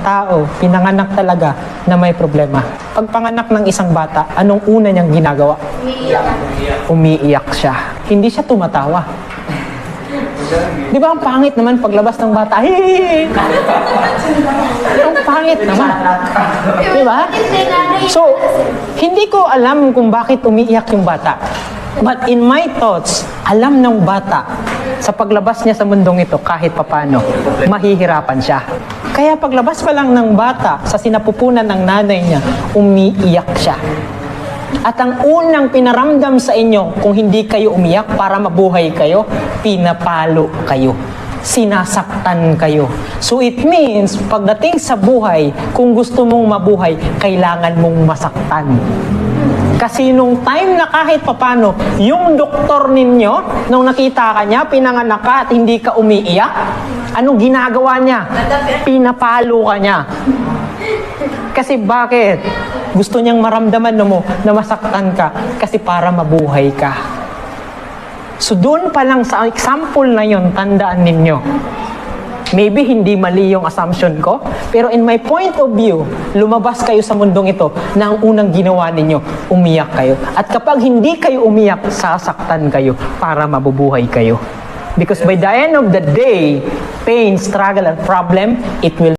tao, pinanganak talaga na may problema. Pag panganak ng isang bata, anong una niyang ginagawa? Umiiyak siya. Hindi siya tumatawa. Di ba ang pangit naman paglabas ng bata? Hey! Ang pangit naman. Di ba? So, hindi ko alam kung bakit umiiyak yung bata. But in my thoughts, alam ng bata sa paglabas niya sa mundong ito kahit papano, mahihirapan siya. Kaya paglabas pa lang ng bata sa sinapupunan ng nanay niya, umiiyak siya. At ang unang pinaramdam sa inyo, kung hindi kayo umiyak para mabuhay kayo, pinapalo kayo. Sinasaktan kayo. So it means, pagdating sa buhay, kung gusto mong mabuhay, kailangan mong masaktan. Kasi nung time na kahit papano, yung doktor ninyo, nung nakita ka niya, pinanganak ka at hindi ka umiiyak, anong ginagawa niya? Pinapalo ka niya. Kasi bakit? Gusto niyang maramdaman mo na masaktan ka kasi para mabuhay ka. So doon pa lang sa example na yon, tandaan ninyo. Maybe hindi mali yung assumption ko, pero in my point of view, lumabas kayo sa mundong ito na ang unang ginawa ninyo, umiyak kayo. At kapag hindi kayo umiyak, sasaktan kayo para mabubuhay kayo. Because by the end of the day, pain, struggle, and problem, it will